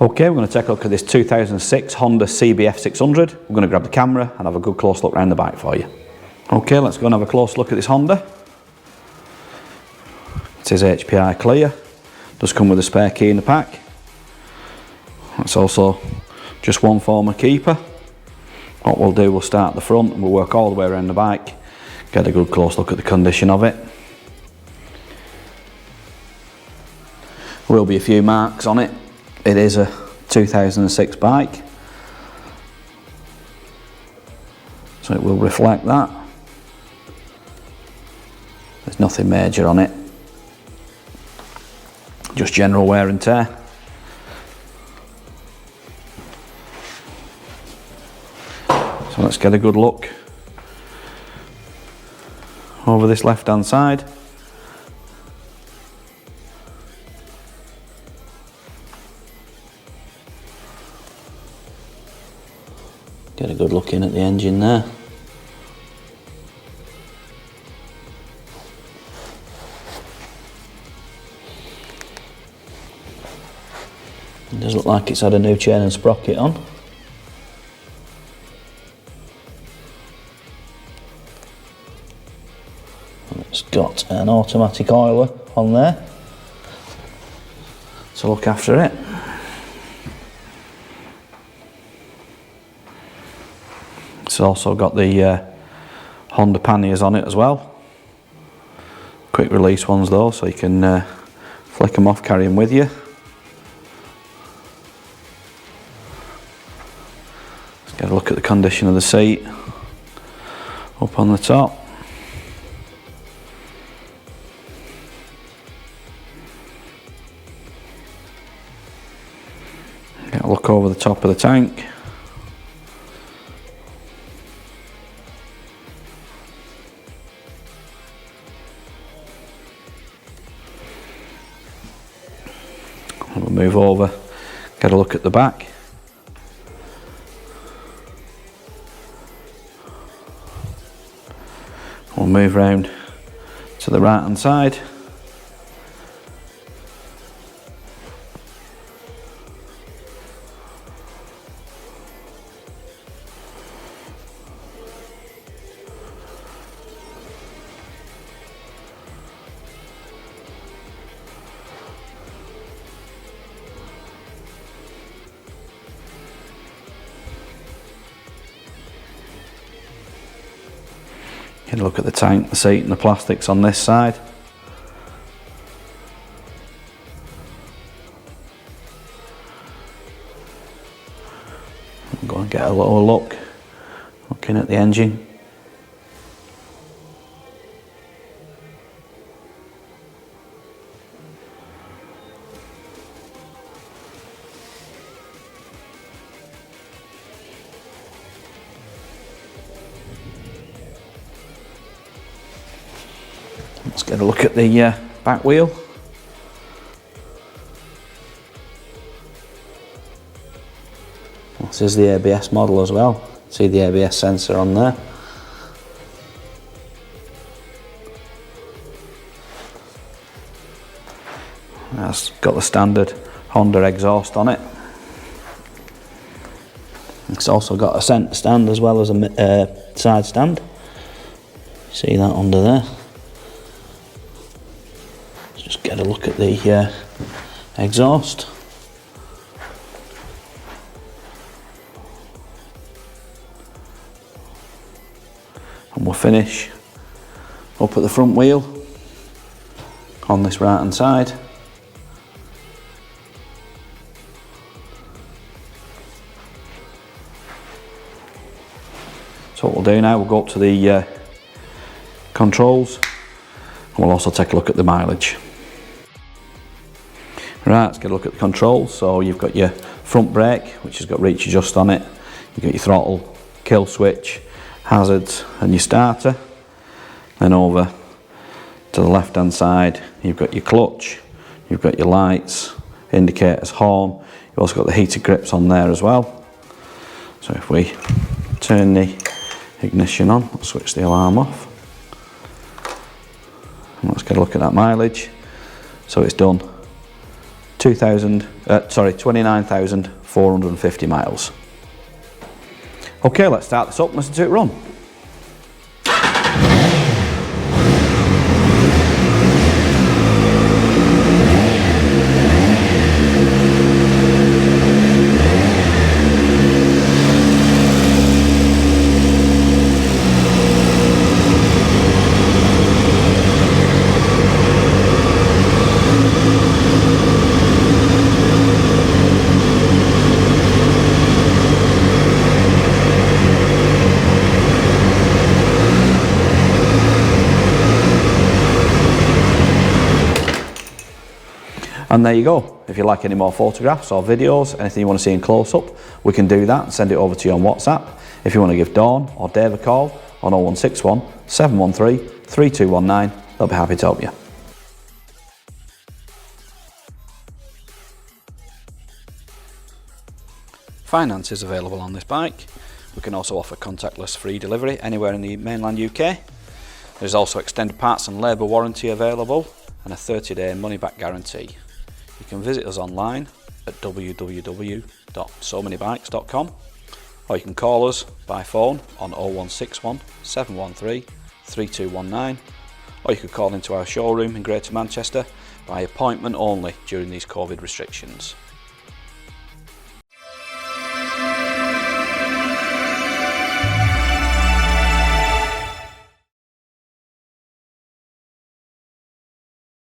Okay, we're going to take a look at this 2006 Honda CBF600. We're going to grab the camera and have a good close look around the bike for you. Okay, let's go and have a close look at this Honda. It is HPI clear. Does come with a spare key in the pack. It's also just one form of keeper. What we'll do, we'll start at the front and we'll work all the way around the bike, get a good close look at the condition of it. There will be a few marks on it. It is a 2006 bike, so it will reflect that. There's nothing major on it, just general wear and tear. So let's get a good look over this left hand side. Get a good look in at the engine there. It does look like it's had a new chain and sprocket on. It's got an automatic oiler on there to look after it. It's also got the Honda panniers on it as well. Quick release ones though, so you can flick them off, carry them with you. Let's get a look at the condition of the seat up on the top. Get a look over the top of the tank. We'll move over, get a look at the back. We'll move round to the right hand side. Get a look at the tank, the seat and the plastics on this side. I'll go and get a little look, looking at the engine. Let's get a look at the back wheel. This is the ABS model as well. See the ABS sensor on there. It's got the standard Honda exhaust on it. It's also got a centre stand as well as a side stand. See that under there. Just get a look at the exhaust. And we'll finish up at the front wheel on this right hand side. So what we'll do now, we'll go up to the controls and we'll also take a look at the mileage. Right, let's get a look at the controls. So you've got your front brake, which has got reach adjust on it. You've got your throttle, kill switch, hazards and your starter. Then over to the left hand side, you've got your clutch, you've got your lights, indicators, horn. You've also got the heated grips on there as well. So if we turn the ignition on, let's switch the alarm off. And let's get a look at that mileage. So it's done 29,450 miles. Okay, let's start this up and listen to it run. And there you go. If you like any more photographs or videos, anything you want to see in close-up, we can do that and send it over to you on WhatsApp. If you want to give Dawn or Dave a call on 0161 713 3219, they'll be happy to help you. Finance is available on this bike. We can also offer contactless free delivery anywhere in the mainland UK. There's also extended parts and labour warranty available and a 30-day money-back guarantee. You can visit us online at www.SoManyBikes.com, or you can call us by phone on 0161 713 3219, or you could call into our showroom in Greater Manchester by appointment only during these COVID restrictions.